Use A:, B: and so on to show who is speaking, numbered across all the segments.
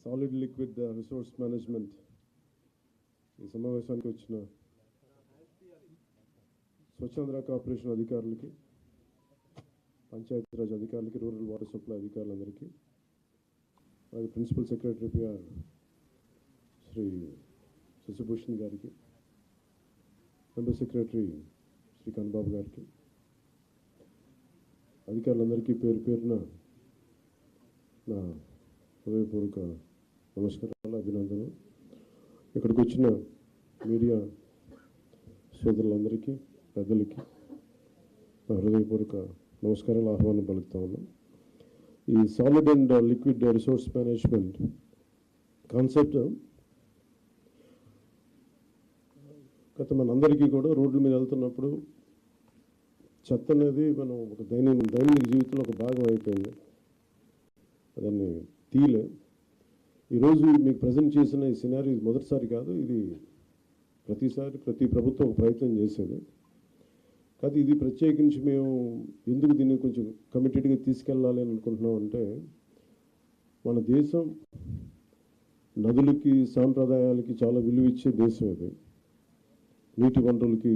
A: Solid liquid resource management ఈ సమావేశానికి వచ్చిన స్వచ్ఛంద్ర కార్పొరేషన్ అధికారులకి, పంచాయతీరాజ్ అధికారులకి, రూరల్ వాటర్ సప్లై అధికారులందరికీ, అలాగే principal secretary PR Shri Shashibhushan గారికి, మెంబర్ సెక్రటరీ శ్రీ కన్బాబు గారికి, అధికారులందరికీ పేరు పేరున నా హృదయపూర్వక నమస్కారాలు, అభినందనలు. ఇక్కడికి వచ్చిన మీడియా సోదరులందరికీ, పెద్దలకి నా హృదయపూర్వక నమస్కారాలు, ఆహ్వానం పలుకుతా ఉన్నాం. ఈ solid and liquid resource management concept గత మనందరికీ కూడా రోడ్ల మీద వెళ్తున్నప్పుడు చెత్త అనేది మనం ఒక దైనందిక జీవితంలో ఒక భాగం అయిపోయింది. దాన్ని తీయలే. ఈరోజు మీకు ప్రజెంట్ చేసిన ఈ సినారీ మొదటిసారి కాదు, ఇది ప్రతిసారి ప్రతి ప్రభుత్వం ఒక ప్రయత్నం చేసేది. కాదు, ఇది ప్రత్యేకించి మేము ఎందుకు దీన్ని కొంచెం కమిటెడ్గా తీసుకెళ్ళాలి అని అనుకుంటున్నాం అంటే, మన దేశం నదులకి, సాంప్రదాయాలకి చాలా విలువ ఇచ్చే దేశం ఇది. నీటి వనరులకి,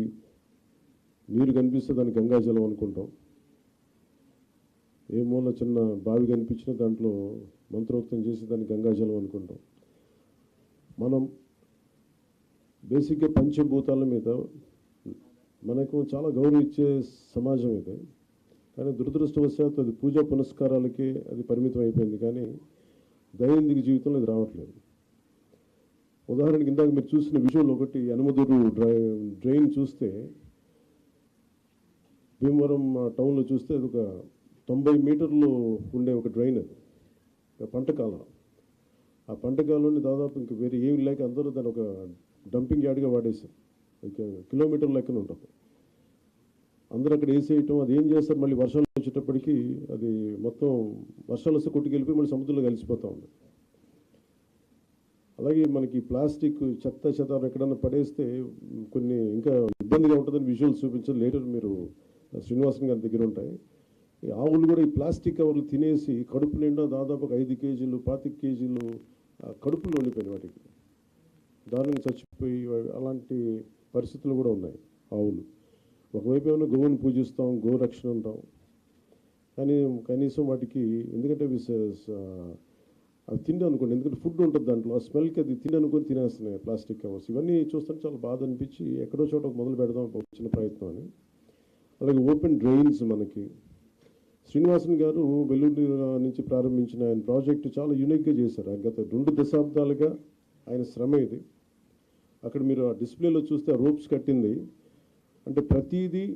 A: నీరు కనిపిస్తే దాన్ని గంగాజలం అనుకుంటాం. ఏ మూల చిన్న బావి కనిపించినా దాంట్లో మంత్రోక్తం చేసి దాన్ని గంగాజలం అనుకుంటాం. మనం బేసిక్గా పంచభూతాల మీద మనకు చాలా గౌరవం ఇచ్చే సమాజం ఇది. కానీ దురదృష్టవశాత్తు అది పూజా పునస్కారాలకే అది పరిమితం అయిపోయింది, కానీ దైనందిక జీవితంలో ఇది రావట్లేదు. ఉదాహరణకి ఇందాక మీరు చూసిన విజువల్ ఒకటి, యనమదురు డ్రైన్ చూస్తే, భీమవరం టౌన్లో చూస్తే అది ఒక 90 మీటర్లు ఉండే ఒక డ్రైన్, అది పంటకాలం. ఆ పంటకాలంలో దాదాపు ఇంకా వేరే ఏమి లేక అందరూ దాన్ని ఒక డంపింగ్ యార్డ్గా వాడేశారు. ఇంకా కిలోమీటర్ లెక్కన ఉంటుంది. అందరూ అక్కడ వేసేయటం, అది ఏం చేస్తారు, మళ్ళీ వర్షాలు వచ్చేటప్పటికి అది మొత్తం వర్షాలు వస్తే కొట్టుకెళ్ళిపోయి మళ్ళీ సముద్రంలో కలిసిపోతూ ఉంది. అలాగే మనకి ప్లాస్టిక్ చెత్త చెదారం ఎక్కడన్నా పడేస్తే కొన్ని ఇంకా ఇబ్బందిగా ఉంటుందని విజువల్స్ చూపించారు. లేటర్ మీరు శ్రీనివాసన్ గారి దగ్గర ఉంటాయి. ఈ ఆవులు కూడా ఈ ప్లాస్టిక్ కవర్లు తినేసి కడుపు నిండా దాదాపు 5 కేజీలు 25 కేజీలు కడుపులో ఉండిపోయినాయి. వాటికి దారుణంగా చచ్చిపోయి అలాంటి పరిస్థితులు కూడా ఉన్నాయి. ఆవులు ఒకవైపు ఏమైనా గోవుని పూజిస్తాం, గోరక్షణ ఉంటాం, కానీ కనీసం వాటికి ఎందుకంటే అవి తిండి అనుకోండి, ఎందుకంటే ఫుడ్ ఉంటుంది దాంట్లో, ఆ స్మెల్కి అది తిండి అనుకొని తినేస్తున్నాయి ప్లాస్టిక్ కవర్స్. ఇవన్నీ చూస్తుంటే చాలా బాధ అనిపించి ఎక్కడో చోట మొదలు పెడదాం చిన్న ప్రయత్నం అని. అలాగే ఓపెన్ డ్రైన్స్ మనకి శ్రీనివాసన్ గారు వెల్లూరు నుంచి ప్రారంభించిన ఆయన ప్రాజెక్టు చాలా యూనిక్గా చేశారు. ఆయన గత 2 దశాబ్దాలుగా ఆయన శ్రమ ఇది. అక్కడ మీరు ఆ డిస్ప్లేలో చూస్తే ఆ రోప్స్ కట్టింది అంటే ప్రతిదీ,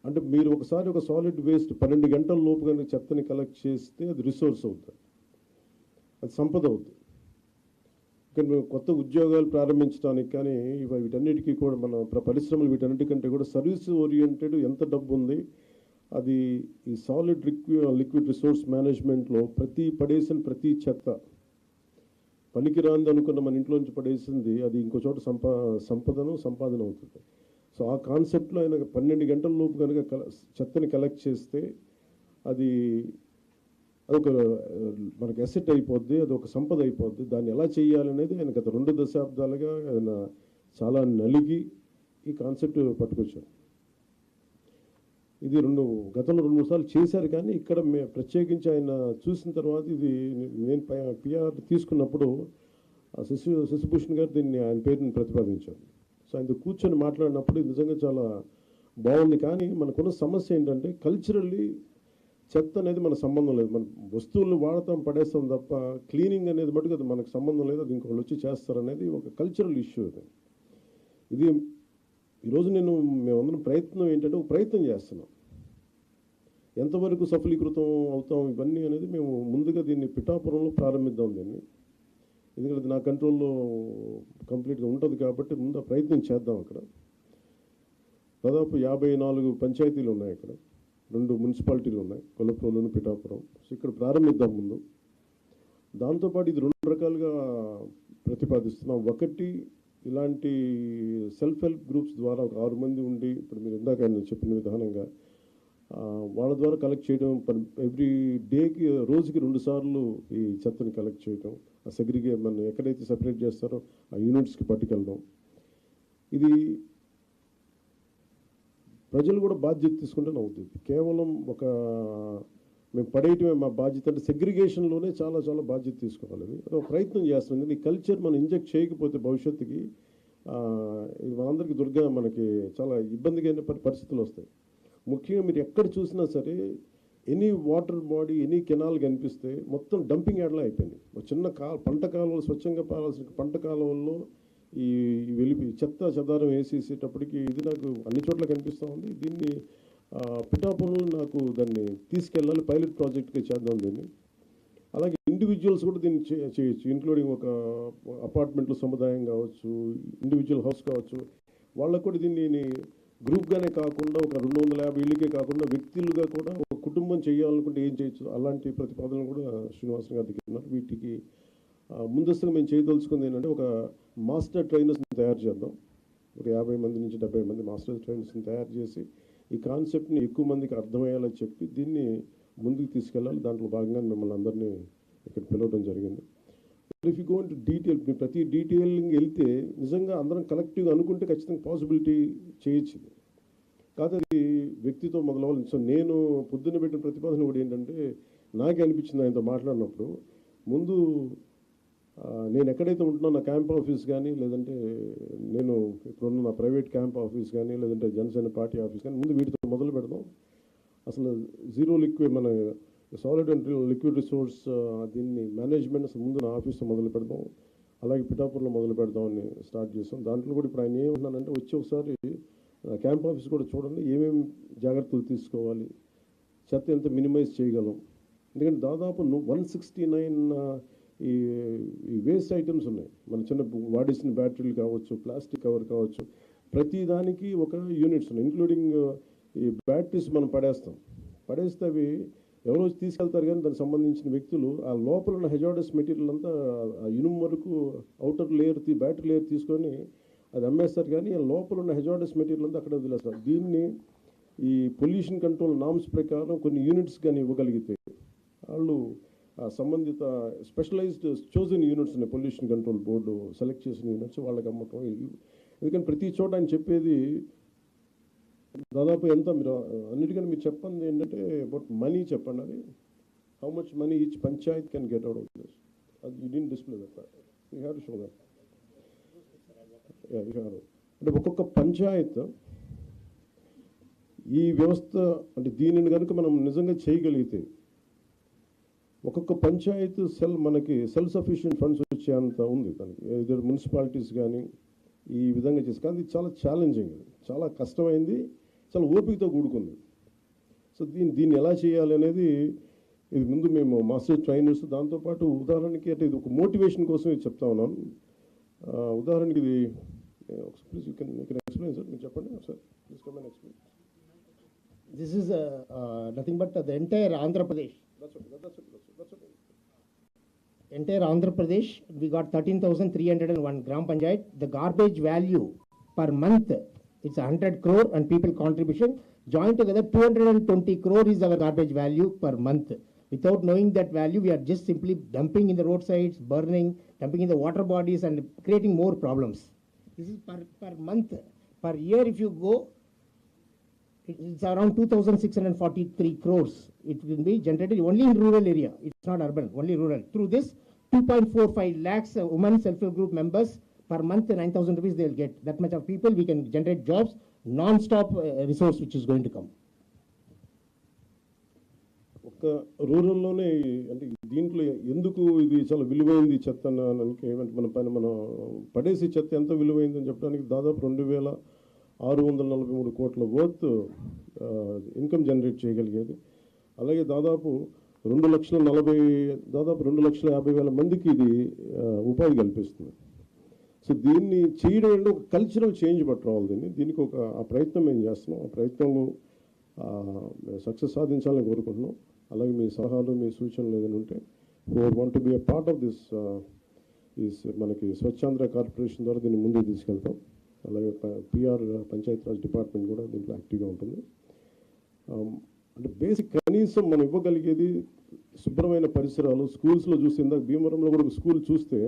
A: అంటే మీరు ఒకసారి ఒక సాలిడ్ వేస్ట్ 12 గంటల లోపు కనుక చెత్తని కలెక్ట్ చేస్తే అది రిసోర్స్ అవుతుంది, అది సంపద అవుతుంది. ఇక్కడ మేము కొత్త ఉద్యోగాలు ప్రారంభించడానికి కానీ వీటన్నిటికీ కూడా మన పరిశ్రమలు వీటన్నిటికంటే కూడా సర్వీస్ ఓరియంటెడ్ ఎంత డబ్బు ఉంది, అది ఈ సాలిడ్ లిక్విడ్ రిసోర్స్ మేనేజ్మెంట్లో పడేసిన ప్రతి చెత్త పనికిరాంది అనుకున్న మన ఇంట్లోంచి పడేసింది అది ఇంకో చోట సంపాదన అవుతుంది. సో ఆ కాన్సెప్ట్లో ఆయన 12 గంటల లోపు కనుక చెత్తని కలెక్ట్ చేస్తే అది అదొక మనకు అసెట్ అయిపోద్ది, అది ఒక సంపద అయిపోద్ది. దాన్ని ఎలా చేయాలనేది ఆయన గత 2 దశాబ్దాలుగా ఆయన చాలా నలిగి ఈ కాన్సెప్ట్ పట్టుకొచ్చారు. ఇది గతంలో 2-3 సార్లు చేశారు, కానీ ఇక్కడ ప్రత్యేకించి ఆయన చూసిన తర్వాత ఇది నేను పిఆర్ తీసుకున్నప్పుడు శశిభూషణ్ గారు దీన్ని ఆయన పేరుని ప్రతిపాదించారు. సో ఆయన కూర్చొని మాట్లాడినప్పుడు నిజంగా చాలా బాగుంది. కానీ మనకున్న సమస్య ఏంటంటే కల్చరల్లీ చెత్త అనేది మన సంబంధం లేదు. మన వస్తువులు వాడతాం, పడేస్తాం తప్ప క్లీనింగ్ అనేది మటుకు అది మనకు సంబంధం లేదు, అది ఇంకొకళ్ళు వచ్చి చేస్తారనేది ఒక కల్చరల్ ఇష్యూ. ఇది ఈరోజు మేమందరం ప్రయత్నం ఏంటంటే ఒక ప్రయత్నం చేస్తున్నాం. ఎంతవరకు సఫలీకృతం అవుతాం ఇవన్నీ అనేది మేము ముందుగా దీన్ని పిఠాపురంలో ప్రారంభిద్దాం దీన్ని, ఎందుకంటే నా కంట్రోల్లో కంప్లీట్గా ఉంటుంది కాబట్టి ముందు ప్రయత్నం చేద్దాం. అక్కడ దాదాపు 54 పంచాయతీలు ఉన్నాయి, అక్కడ 2 మున్సిపాలిటీలు ఉన్నాయి, కొల్లప్రోలును పిఠాపురం. సో ఇక్కడ ప్రారంభిద్దాం ముందు. దాంతోపాటు ఇది 2 రకాలుగా ప్రతిపాదిస్తున్నాం. ఒకటి, ఇలాంటి సెల్ఫ్ హెల్ప్ గ్రూప్స్ ద్వారా ఒక 6 మంది ఉండి, ఇప్పుడు మీరు ఇందాక చెప్పిన విధానంగా వాళ్ళ ద్వారా కలెక్ట్ చేయడం, ఎవ్రీ డేకి రోజుకి 2 సార్లు ఈ చెత్తని కలెక్ట్ చేయడం, ఆ మనం ఎక్కడైతే సెపరేట్ చేస్తారో ఆ యూనిట్స్కి పట్టుకెళ్ళడం. ఇది ప్రజలు కూడా బాధ్యత తీసుకుంటే అవుతుంది. కేవలం మేము పడేయటమే మా బాధ్యత అంటే సెగ్రిగేషన్లోనే చాలా చాలా బాధ్యత తీసుకోవాలి. అది ఒక ప్రయత్నం చేస్తుంది. ఈ కల్చర్ మనం ఇంజెక్ట్ చేయకపోతే భవిష్యత్తుకి ఇది మనందరికీ మనకి చాలా ఇబ్బందిగా పరిస్థితులు వస్తాయి. ముఖ్యంగా మీరు ఎక్కడ చూసినా సరే any water body, any canal కనిపిస్తే మొత్తం డంపింగ్ యార్డ్లా అయిపోయింది. ఒక చిన్న పంట కాలువలు, స్వచ్ఛంగా పారాల్సిన పంట కాలువల్లో ఈ చెత్త చెదారం వేసేసేటప్పటికి ఇది నాకు అన్ని చోట్ల కనిపిస్తూ ఉంది. దీన్ని పిఠాపురంలో నాకు దాన్ని తీసుకెళ్ళాలి, పైలట్ ప్రాజెక్ట్గా చేద్దాం దీన్ని. అలాగే ఇండివిజువల్స్ కూడా దీన్ని చేయొచ్చు, ఇంక్లూడింగ్ ఒక అపార్ట్మెంట్లో సముదాయం కావచ్చు, ఇండివిజువల్ హౌస్ కావచ్చు, వాళ్ళకు కూడా దీన్ని గ్రూప్గానే కాకుండా ఒక 250 ఇళ్ళకే కాకుండా వ్యక్తులుగా కూడా ఒక కుటుంబం చేయాలనుకుంటే ఏం చేయొచ్చు, అలాంటి ప్రతిపాదనలు కూడా శ్రీనివాసన్ గారి దగ్గర ఉన్నారు. వీటికి ముందస్తుగా మేము చేయదలుచుకుంది ఏంటంటే ఒక మాస్టర్ ట్రైనర్స్ని తయారు చేద్దాం. ఒక 50 మంది నుంచి 70 మంది మాస్టర్ ట్రైనర్స్ని తయారు చేసి ఈ కాన్సెప్ట్ని ఎక్కువ మందికి అర్థమయ్యేలా చెప్పి దీన్ని ముందుకు తీసుకెళ్ళాలి. దాంట్లో భాగంగా మిమ్మల్ని అందరినీ ఇక్కడ పిలవడం జరిగింది. If you go into detail, ప్రతి డీటెయిలింగ్ వెళ్తే నిజంగా అందరం కలెక్టివ్గా అనుకుంటే ఖచ్చితంగా పాసిబిలిటీ చేయొచ్చు. కాదు అది వ్యక్తితో మొదలవ్వాలి. సో నేను పొద్దున్న పెట్టిన ప్రతిపాదన కూడా ఏంటంటే నాకే అనిపించింది ఆయనతో మాట్లాడినప్పుడు, ముందు నేను ఎక్కడైతే ఉంటున్నా నా క్యాంప్ ఆఫీస్ కానీ, లేదంటే నేను ఇప్పుడున్న నా ప్రైవేట్ క్యాంప్ ఆఫీస్ కానీ, లేదంటే జనసేన పార్టీ ఆఫీస్ కానీ, ముందు వీటితో మొదలు పెడదాం. అసలు జీరో లిక్విడ్ మన సాలిడ్ అండ్ లిక్విడ్ రిసోర్స్ దీన్ని మేనేజ్మెంట్ అసలు ముందు నా ఆఫీస్తో మొదలు పెడదాం, అలాగే పిఠాపురంలో మొదలు పెడదామని స్టార్ట్ చేస్తాం. దాంట్లో కూడా ఇప్పుడు ఆయన ఏమంటున్నానంటే వచ్చి ఒకసారి క్యాంప్ ఆఫీస్ కూడా చూడండి, ఏమేమి జాగ్రత్తలు తీసుకోవాలి, చెత్త ఎంత మినిమైజ్ చేయగలం. ఎందుకంటే దాదాపు 169 ఈ వేస్ట్ ఐటమ్స్ ఉన్నాయి. మన చిన్న వాడేసిన బ్యాటరీలు కావచ్చు, ప్లాస్టిక్ కవర్ కావచ్చు, ప్రతి దానికి ఒక యూనిట్స్ ఉన్నాయి. ఇంక్లూడింగ్ ఈ బ్యాటరీస్ మనం పడేస్తే అవి ఎవరో తీసుకెళ్తారు, కానీ దానికి సంబంధించిన వ్యక్తులు ఆ లోపల ఉన్న హెజార్డస్ మెటీరియల్ అంతా ఆ ఇనుము వరకు అవుటర్ లేయర్ బ్యాటరీ లేయర్ తీసుకొని అది అమ్మేస్తారు, కానీ ఆ లోపల ఉన్న హెజార్డస్ మెటీరియల్ అంతా అక్కడ వదిలేస్తారు. దీన్ని ఈ పొల్యూషన్ కంట్రోల్ నామ్స్ ప్రకారం కొన్ని యూనిట్స్ కానీ ఇవ్వగలిగితే వాళ్ళు సంబంధిత స్పెషలైజ్డ్ చోజన్ యూనిట్స్ ఉన్నాయి, పొల్యూషన్ కంట్రోల్ బోర్డు సెలెక్ట్ చేసిన యూనిట్స్ వాళ్ళకి అమ్మటం. ఎందుకంటే ప్రతి చోట ఆయన చెప్పేది దాదాపు ఎంత, మీరు అన్నిటికన్నా మీరు చెప్పండి ఏంటంటే అబౌట్ మనీ చెప్పండి. అది how much money each panchayat can get out of this. అది you didn't display that, you have to show that. అంటే ఒక్కొక్క పంచాయత్ ఈ వ్యవస్థ అంటే దీనిని కనుక మనం నిజంగా చేయగలిగితే ఒక్కొక్క పంచాయత్ మనకి సెల్ఫ్ సఫిషియెంట్ ఫండ్స్ వచ్చేంత ఉంది. దానికి ఇద్దరు మున్సిపాలిటీస్ కానీ ఈ విధంగా చేసి, కానీ ఇది చాలా ఛాలెంజింగ్, చాలా కష్టమైంది, చాలా ఓపికతో కూడుకుంది. సో దీన్ని ఎలా చేయాలి అనేది ఇది ముందు మేము మాస్టర్ ట్రైనర్స్, దాంతోపాటు ఉదాహరణకి అంటే ఇది ఒక మోటివేషన్ కోసం ఇది చెప్తా ఉన్నాను. ఉదాహరణకి ఇది please you can explain sir, మీరు చెప్పండి sir, please come and explain.
B: This is nothing but the entire Andhra Pradesh.
A: That's okay.
B: Entire Andhra Pradesh, we got 13,301 Gram Panchayat. The garbage value per month, it's 100 crore and people contribution. Joined together, 220 crore is our garbage value per month. Without knowing that value, we are just simply dumping in the roadsides, burning, dumping in the water bodies and creating more problems. This is per month. Per year, if you go, it's around 2,643 crores. It will be generated only in rural area. It's not urban, only rural. Through this, 2.45 lakhs women self-help group members per month, 9,000 rupees they will get. That much of people, we can generate jobs, non-stop resource which is going to come.
A: ఒక రూరల్లోనే అంటే దీంట్లో ఎందుకు ఇది చాలా విలువైంది చెత్త ఏమంటే మనం పడేసి చెత్త ఎంత విలువైందని చెప్పడానికి దాదాపు 2,643 కోట్ల వర్త్ ఇన్కమ్ జనరేట్ చేయగలిగేది. అలాగే దాదాపు 2,50,000 మందికి ఇది ఉపాధి కల్పిస్తుంది. సో దీన్ని చేయడం అంటే ఒక కల్చరల్ చేంజ్ పట్టుకోవాలి. దీనికి ఆ ప్రయత్నం మేము చేస్తున్నాం. ఆ ప్రయత్నంలో సక్సెస్ సాధించాలని కోరుకుంటున్నాం. అలాగే మీ సలహాలు, మీ సూచనలు ఏదైనా ఉంటే want to be a part of this మనకి స్వచ్ఛాంధ్ర కార్పొరేషన్ ద్వారా దీన్ని ముందుకు తీసుకెళ్తాం. అలాగే పిఆర్ పంచాయతీరాజ్ డిపార్ట్మెంట్ కూడా దీంట్లో యాక్టివ్గా ఉంటుంది. అంటే బేసిక్ కనీసం మనం ఇవ్వగలిగేది శుభ్రమైన పరిసరాలు. స్కూల్స్లో చూస్తే ఇందాక భీమవరంలో కూడా ఒక స్కూల్ చూస్తే